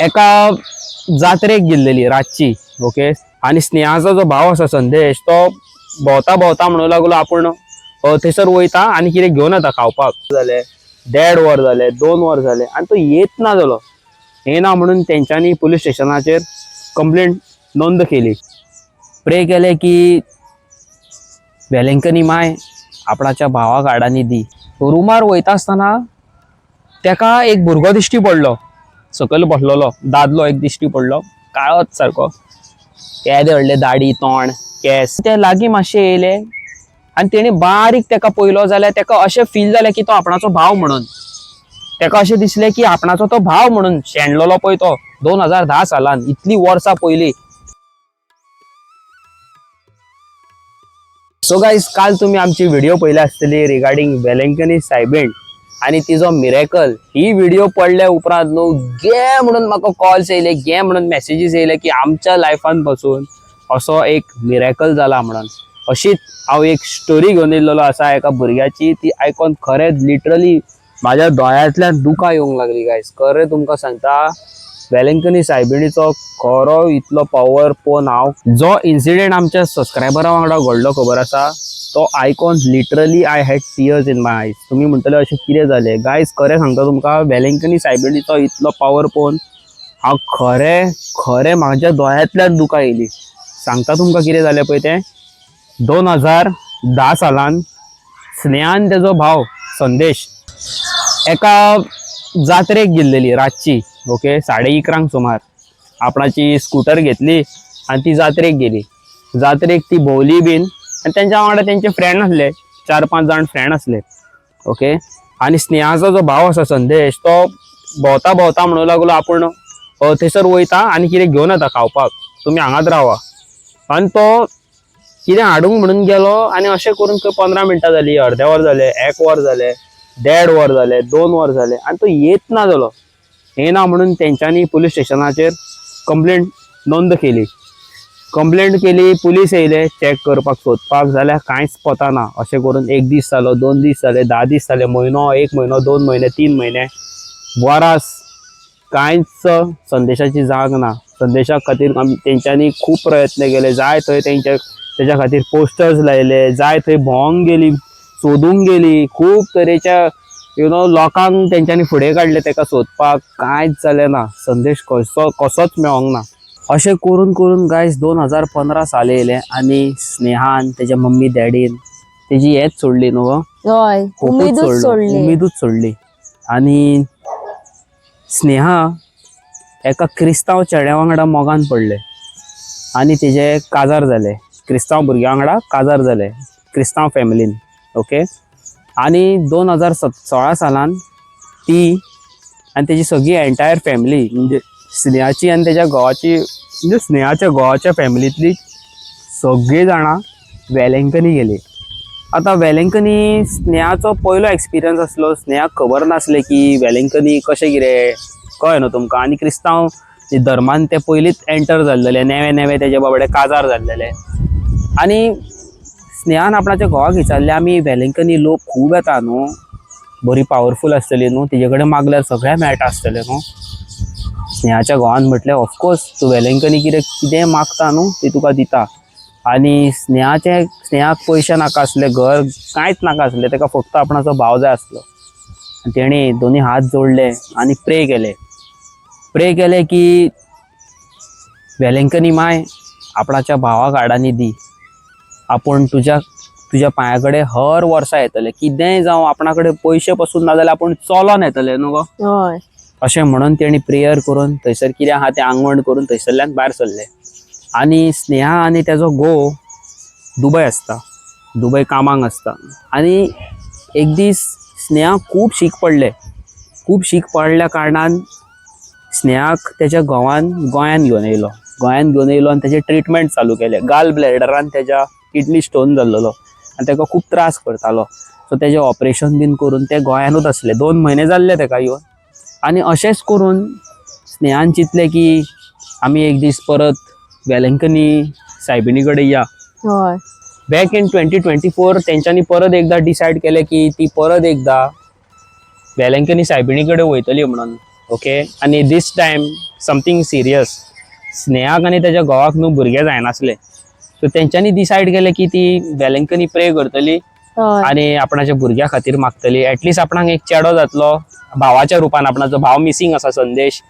एका जात्रेक गेल्लेली रातची. ओके. आणि स्नेहाचा जो भाव असा संदेश तो भोवता भोवता म्हणू लागलो आपण थंयसर वयता आणि कितें घेवन येता खावपाक. जाले 1.5 वर जाले 2 वर जाले आणि तो येत ना जालो. येना म्हणून तेंच्यांनी पुलीस स्टेशनाचेर कंप्लेंट नोंद केली. प्रे केले की वेलंकनी माय आपणाच्या भावाक आडांनी दी. रुमार वयता आसतना तेका एक भुरगो दिश्टी पडलो. सकयल बसलेलो दादलो एक दिश्टी पडलो, काळोच सारको, केदे व्हडले दाढी तोंड केस. ते लागीं मातशे येयले आणि तेणी बारीक तेका पयलो जाल्यार तेका अशें फील जालें की तो आपणाचो भाव म्हणून. तेका अशें दिसलें की आपणाचो तो भाव म्हणून शेणलेलो पळय तो 2010 सालान, इतली वर्सां पयलीं. सो गाइस, काल तुम्ही आमची व्हिडिओ पळयली आसतली रिगार्डिंग वेलंकनी सायबीण आणि तिजो मिरेकल. ही व्हिडिओ पडल्या उपरांत न्हू गे म्हणून म्हाका कॉल्स येयले, गे म्हणून मेसेजीस येयले की आमच्या लायफान पासून असो एक मिरेकल जाला म्हणून. अशीच हांव एक स्टोरी घेवन येयल्लो आसा एका भुरग्याची. ती आयकून खरेंच लिटरली म्हाज्या दोळ्यांतल्यान दुकां येवंक लागली गायस. खरें तुमकां सांगता, वेलंकनी सायबिणीचो खरो इतलो पॉवर पळोवन हांव, जो इन्सिडेंट आमच्या सबस्क्रायबरा वांगडा घडलो खबर आसा, तो आयकून literally I had tears in my eyes. तुम्ही म्हणटले अशें कितें जालें गायस. खरें सांगता तुमकां, वेलंकनी सायबिणीचो इतलो पॉवर पळोवन हांव खरें म्हाज्या दोळ्यांतल्यान दुकां येयली. सांगता तुमकां कितें जालें पळय तें. 2010 सालान स्नेहान तेजो भाव संदेश एका जात्रेक गेल्लेली रातची. ओके. 11:30 सुमार आपणाची स्कूटर घेतली आणि ती जात्रेक गेली. जात्रेक ती भोवली बीन आणि त्यांच्या वांगडा त्यांचे फ्रेंड असले, 4-5 जाण फ्रेंड असले. ओके. आणि स्नेहाचा जो भाव असा संदेश तो भोवता भोवता म्हणू लागलो आपण थंयसर वयता आणि कितें घेवन येता खावपाक, तुम्ही हांगाच रावा. आणि तो कितें हाडूंक म्हणून गेलो आणि अशें करून 15 मिनटां जाली, अर्दे वर जाले, 1 वर जाले, 1.5 वर जाले, 2 वर जाले आणि तो येत ना जालो. येना म्हणून तेंच्यांनी पुलीस स्टेशनाचेर कंप्लेंट नोंद केली. पुलीस येयले चेक करपाक, सोदपाक, जाल्यार कांयच पतना. अशें करून 1 दीस जालो, 2 दीस जाले, 10 दीस जाले, म्हयनो, 1 म्हयनो, 2 म्हयने, 3 म्हयने, वरास कांयच संदेशाची जाग ना. संदेशा खातीर तेंच्यांनी खूब प्रयत्न केले. जाय थंय तेच्या खातीर पोस्टर्स लायले, जाय थंय भोंवंक गेली, सोदूंक गेली, खूब तरेच्या लोकांक तेंच्यांनी फुडें काडले तेका सोदपाक. कांयच जालें ना. संदेश कसोच मेळोंक ना. अशें करून करून गायस 2015 साल येयले आणि स्नेहान तेच्या मम्मी डॅडीन तेजी हेच सोडली न्हू, उमेदूच सोडली. आणि स्नेहा एका क्रिस्तांव चेड्या वांगडा मोगान पडले आणि तेजे काजार जाले. क्रिस्तांव भुरग्या वांगडा काजार जाले, क्रिस्तांव फॅमिलीन. ओके. आणि 2016 सालान ती आणि तेजी सगळी एंटायर फॅमिली, म्हणजे स्नेहाची आणि तेच्या घोवाची, म्हणजे स्नेहाच्या घोवाच्या फॅमिलींतली सगळी जाणां वेलंकनी गेली. आता वेलंकनी स्नेहाचो पयलो एक्सपिरियन्स आसलो. स्नेहाक खबर नासलें की वेलंकनी कशें कितें, कळ्ळें न्हू तुमकां. आणि क्रिस्तांव धर्मान ते पयलींच एंटर जाल्लेले, नेवे तेजे बाबडे काजार जाल्लेले. आणि स्नेहान आपणाच्या घोवाक विचारलें, आमी वेलंकनी लोक खूब येता न्हू, बरी पावरफूल आसतली न्हू, तेजे कडेन मागल्यार सगळें मेळटा आसतलें न्हू. स्नेहाच्या घोवान म्हटलें, ऑफकोर्स तूं वेलंकनी कितें मागता न्हू ती तुका दिता. आणि स्नेहाक पयशे नाका आसले, घर कांयच नाका आसलें, तेका फक्त आपणाचो भाव जाय आसलो. तेणी दोनी हात जोडले आणि प्रे केले की वेलंकनी माय आपणाच्या भावाक आडांनी दी. आपण तुझ्या पांया कडेन हर वर्सा येतले, कितेंय जावं, आपणा कडेन पयशे पासून ना जाल्यार आपण चलोन येतले न्हू गो. अशें म्हणून तेणी प्रेयर करून थंयसर कितें आहा तें आंगवण करून थंयसरल्यान भायर सरले. आणि स्नेहा आणि तेजो घोव दुबय आसता, दुबय कामाक आसता. आणि एक दीस स्नेहा खूब शीक पडल्या कारणान स्नेहाक तेच्या घोवान गोंयान घेवन येयलो आणि तेजे ट्रिटमेंट चालू केलें. गाल ब्लॅडरान तेच्या किडनी स्टोन जाल्लो आणि तेका खूब त्रास करतालो. सो तेजें ऑपरेशन बीन करून ते गोंयानूच आसले. 2 म्हयने जाल्ले तेका येवन. आणि अशेंच करून स्नेहान चिंतलें की आमी एक दीस परत वेलंकनी सायबिणी कडेन या. बॅक इन 2024 तेंच्यांनी परत एकदा डिसायड केलें की ती परत एकदा वेलंकनी सायबिणी कडेन वयतली म्हणून. ओके. आणि दिस टाइम समथिंग सिरियस. स्नेहाक आणि त्याच्या घोवाक न्हू भुरगे जायनासले, सो तेंच्यांनी डिसायड केले की ती वेलंकनी प्रे करतली आणि आपणाच्या भुरग्या खातीर मागतली. ऍटलिस्ट आपणाक एक चेडो जातलो भावाच्या रुपान. आपणाचो भाव मिसिंग असा संदेश,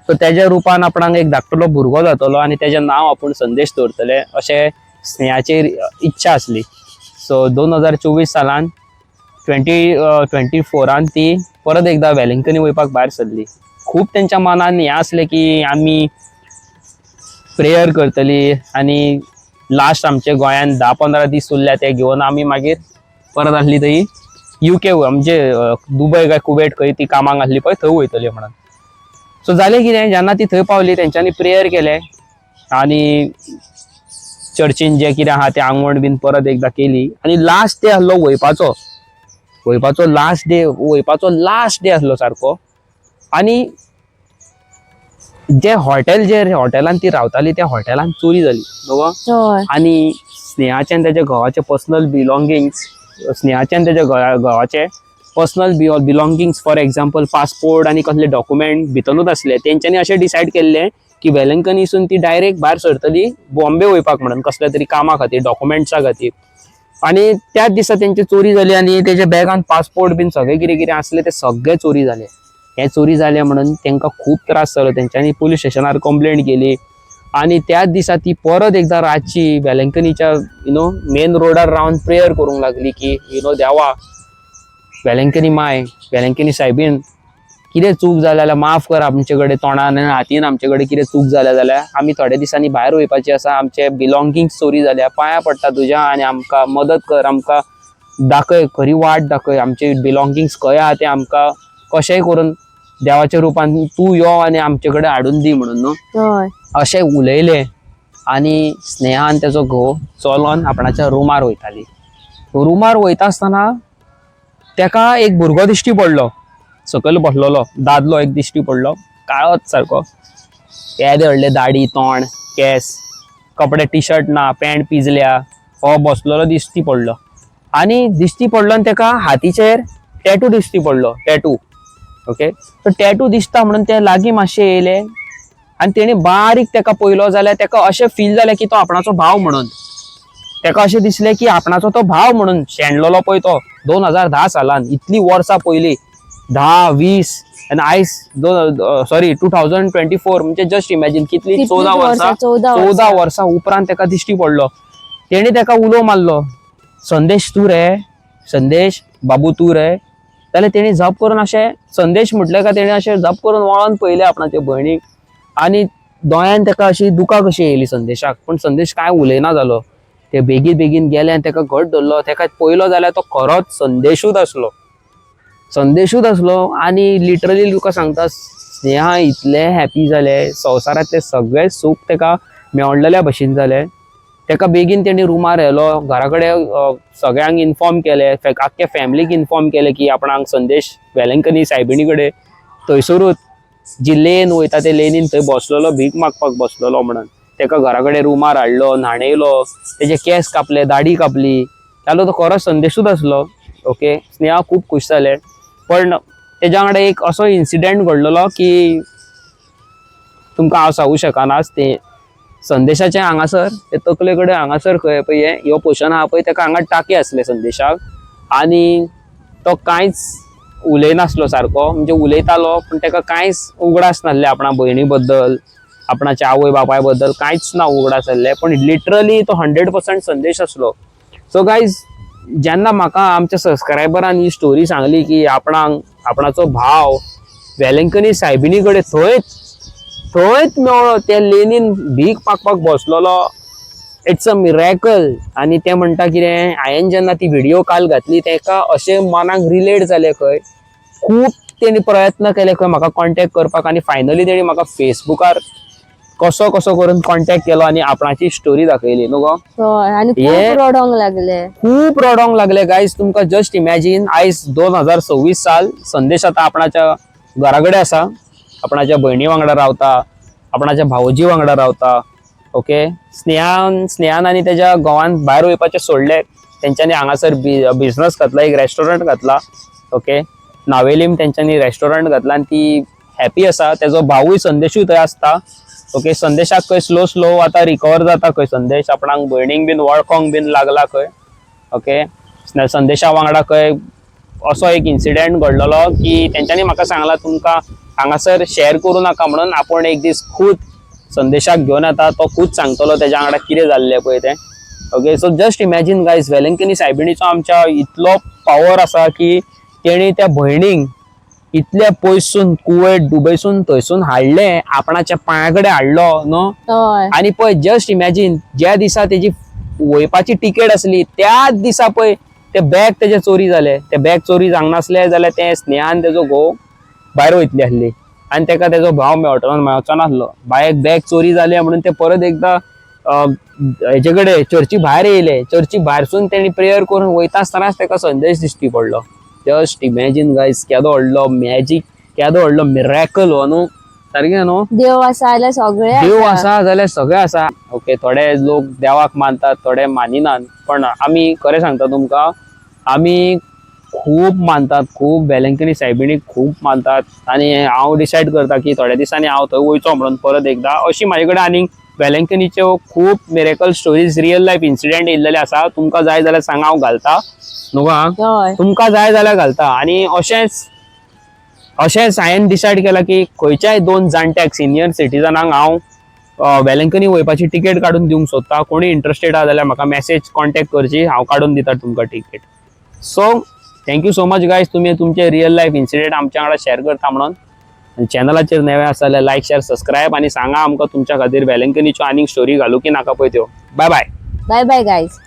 सो त्याच्या रुपान आपणाक एक धाकटो भुरगो जातलो आणि त्याचे नाव आपण संदेश दवरतले अशें स्नेहाची इच्छा असली. सो 2024 सालान 2024 ती परत एकदा वेलंकनी वयपाक भायर सरली. खूप त्यांच्या मनान हें असलें की आमी प्रेयर करतली आणि लास्ट आमचे गोंयान 10-15 दीस उरल्या ते घेवन आमी मागीर परत आसली थंय UK म्हणजे दुबय काय कुवेट खंय ती कामाक आसली पळय थंय वयतली म्हणून. सो जालें कितें, जेन्ना ती थंय पावली तेंच्यांनी प्रेयर केले आणि चर्चीन जे कितें आहा ते आंगवण बीन परत एकदा केली आणि लास्ट डे आसलो वयपाचो लास्ट डे आसलो सारको. आणि जे हॉटेलान ती रावताली त्या हॉटेलान चोरी जाली न्हू. आणि स्नेहाचे आणि त्याच्या घोवाचे पर्सनल बिलॉंगिंग्स, स्नेहाचे आणि त्याच्या घोवाचे पर्सनल बिलॉंगिंग्स फॉर एक्झाम्पल पासपोर्ट आणि कसले डॉक्युमेंट भितरूच असले. तेंच्यांनी अशें डिसायड केल्ले की वेलंकनीसून ती डायरेक्ट भायर सरतली बॉम्बे वयपाक म्हणून कसल्या तरी कामा खातीर, डॉक्युमेंट्सा खातीर. आणि त्याच दिसा तेंची चोरी जाली आणि तेच्या बॅगान पासपोर्ट बीन सगळे कितें कितें असले ते सगळे चोरी झाले. हे चोरी जाले म्हणून तांकां खूप त्रास जालो. तेंच्यांनी पुलीस स्टेशनार कंप्लेंट केली आणि त्याच दिसा ती परत एकदा रातची वेलंकनीच्या मेन रोडार रावन प्रेयर करूंक लागली की देवा, वेलंकनी माय, वेलंकनी सायबीन, कितें चूक जाल्या जाल्यार माफ कर आमचे कडेन, तोंडान आनी हातीन आमचे कडेन कितें चूक जाल्या जाल्यार आमी थोड्या दिसांनी भायर वयपाची आसा, आमचे बिलॉंगिंग्स चोरी जाल्या, पांयां पडटा तुज्या आनी आमकां मदत कर, आमकां दाखय, खरी वाट दाखय, आमचे बिलॉंगिंग्स खंय आहा ते आमकां कशेंय करून देवाच्या रुपान तूं यो आनी आमचे कडेन हाडून दी म्हणून न्हू अशें उलयले. आणि स्नेहा आनी तेजो घोव चलोन आपणाच्या रुमार वयताली. रुमार वयता आसतना तेका एक भुरगो दिश्टी पडलो, सकयल बसलोलो दादलो एक दिश्टी पडलो, काळोच सारको, येदे व्हडले दाढी, तोंड, केस, कपडे टी शर्ट ना, पॅन्ट पिजल्या, हो बसलोलो दिश्टी पडलो. आणि दिश्टी पडलो आनी तेका हातीचेर टॅटू दिश्टी पडलो, टॅटू. ओके, तो टॅटू दिसता म्हणून ते लागीं मातशे येयले आणि तेणी बारीक तेका पळयलो जाल्यार तेका अशें फील जालें की तो आपणाचो भाव म्हणून. तेका अशें दिसलें की आपणाचो तो भाव म्हणून शेणलोलो पळय तो 2010 सालान, इतली वर्सां पयलीं, 10-20 आनी आयज 2024 म्हणजे जस्ट इमॅजिन कितली 14 वर्सां उपरांत तेका दिश्टी पडलो. तेणी तेका उलो मारलो, संदेश तूं रे, संदेश बाबू तूं रे. जाल्यार तेणी झप करून अशें संदेश म्हटलें काय तेणी अशें झप करून वळोन पयलें आपणाचे भयणीक आणि दोळ्यान तेका अशी दुकां कशी येयली संदेशाक. पण संदेश काय उलयना जालो. ते बेगीन बेगीन गेले आनी तेका घट धरलो. तेका पळयलो जाल्यार तो खरोच संदेशूच आसलो. आनी लिटरली तुका सांगता स्नेहा इतले हॅपी जाले, संवसारांतले सगळे सूख तेका मेवळलेल्या भशेन जाले. तेका बेगीन तेणी रुमार येयलो, घरा कडेन सगळ्यांक इन्फॉर्म केले, आख्ख्या फॅमिलीक इन्फॉर्म केले की आपणाक संदेश वेलंकनी सायबिणी कडेन थंयसरूच जी लेन वयता ते लेनीन थंय बसलोलो, भीक मागपाक बसलोलो म्हणून. तेका घरा कडेन रुमार हाडलो, न्हाणयलो, तेजे केस कापले, दाढी कापली, जाल्यार तो खरोच संदेशूच आसलो. ओके, स्नेहा खूब खूश जाले. पण तेज्या वांगडा एक असो इन्सिडेंट घडलेलो की तुमकां हांव सांगूं शकना. ते संदेशाचे हांगासर ते तकले कडेन हांगासर खंय पळय ह्यो पोर्शन आहा पळय तेका हांगा टाके आसले संदेशाक. आनी तो कांयच उलयनासलो सारको, म्हणजे उलयतालो पण तेका कांयच उगडास नासले आपणा भयणी बद्दल, आपणाच्या आवय बापाय बद्दल कांयच ना उगडास आसले. पण लिटरली तो 100% संदेश आसलो. सो गायज, जेन्ना म्हाका आमच्या सबस्क्रायबरान ही स्टोरी सांगली की आपणाचो भाव वेलंकनी सायबिणी कडेन थंयच मेवळो, त्या लेनीन भीक मागपाक बसलोलो, इट्स अ मिरेकल. आणि ते म्हणटा कितें, हांवें जेन्ना ती व्हिडिओ कॉल घातली तेका अशें मनाक रिलेट जालें खंय. खूब तेणी प्रयत्न केले खंय म्हाका कॉन्टॅक्ट करपाक आणि फायनली तेणी म्हाका फेसबुकार कसो करून कॉन्टॅक्ट केलो आणि आपणाची स्टोरी दाखयली न्हू गो. खूप रडोंक लागले गायज. तुमकां जस्ट इमॅजिन, आयज 2026 साल, संदेश आता आपणाच्या घरा कडेन आसा, आपणाच्या भयणी वांगडा रावता, आपणाच्या भावजी वांगडा रावता. ओके, स्नेहान आनी तेज्या घोवान भायर वयपाचें सोडले. तेंच्यांनी हांगासर बिझनस घातला, एक रेस्टॉरंट घातला. ओके, नावेलीम तेंच्यांनी रेस्टॉरंट घातला आणि ती हॅपी असा. त्याचो भाऊय संदेशूय थंय असता. ओके, संदेशाक खंय स्लो आता रिकवर जाता खंय संदेश, आपणाक भयणीक बीन वळखोंक बीन लागला खंय. ओके, संदेशा वांगडा खंय असो एक इन्सिडेंट घडलेलो की तेंच्यांनी म्हाका सांगला तुमकां हांगासर शेअर करूं नाका म्हणून. आपण एक दीस खूद संदेशाक घेवन येता, तो खूद सांगतलो तेज्या वांगडा कितें जाल्लें पळय तें. Okay, so just imagine guys, Velankanni सायबिणीचो आमच्या इतलो पावर आसा की तेणी त्या भयणीक इतल्या पयसून कुवेट दुबयसून थंयसून हाडलें, आपणाच्या पांयाकडे हाडलो न्हू. आनी पळय जस्ट इमॅजिन, ज्या दिसा तेजी वयपाची टिकेट आसली त्याच दिसा पळय ते बॅग तेजे चोरी जाले. ते बॅग चोरी जावंक जाल्यार ते स्नेहान तेजो घोव भायर वयतली आसली आनी तेका तेजो भाव मेळचो नासलो. बायक बॅग चोरी जाली म्हणून ते परत एकदा हेचे कडेन चर्ची भायर येयले. चर्ची भायरसून तेणी प्रेयर करून वयता आसतनाच तेका संदेश दिश्टी पडलो. जस्ट इमॅजिन गायज, केदो व्हडलो मॅजीक, केदो व्हडलो मिरेकल हो न्हू. सारकें न्हू, देव आसा जाल्यार सगळे देव आसा जाल्यार सगळें आसा. ओके, थोडे लोक देवाक मानतात, थोडे मानिनात, पण आमी खरें सांगता तुमकां, आमी खूब मानतात, खूब वेलंकनी सायबिणीक खूब मानतात. आनी हांव डिसायड करता की थोड्या दिसांनी हांव थंय वयचो म्हणून परत एकदा. अशी म्हाजे कडेन आनीक वेलंकनीच्यो खूब miracle stories, real life incident येयल्लेले आसा. तुमकां जाय जाल्यार सांगा, हांव घालता न्हू. तुमकां जाय जाल्यार घालता. आनी अशेंच हांवें डिसायड केला की खंयच्याय 2 जाणट्याक, सिनियर सिटीजनांक हांव वेलंकनी वयपाची टिकेट काडून दिवंक सोदता. कोणी इंटरेस्टेड आहा जाल्यार म्हाका मेसेज कॉन्टॅक्ट करची, हांव काडून दिता तुमकां ticket. So thank you so much guys, तुमी तुमचे रियल लायफ इन्सिडेंट आमच्या वांगडा शेअर करता म्हणून. चॅनलाचेर नवे आसा जाल्यार लायक, शेअर, सबस्क्रायब आनी सांगा आमकां तुमच्या खातीर वेलंकनीच्यो आनीक स्टोरी घालू की नाका पळय त्यो. Bye bye. Bye bye guys.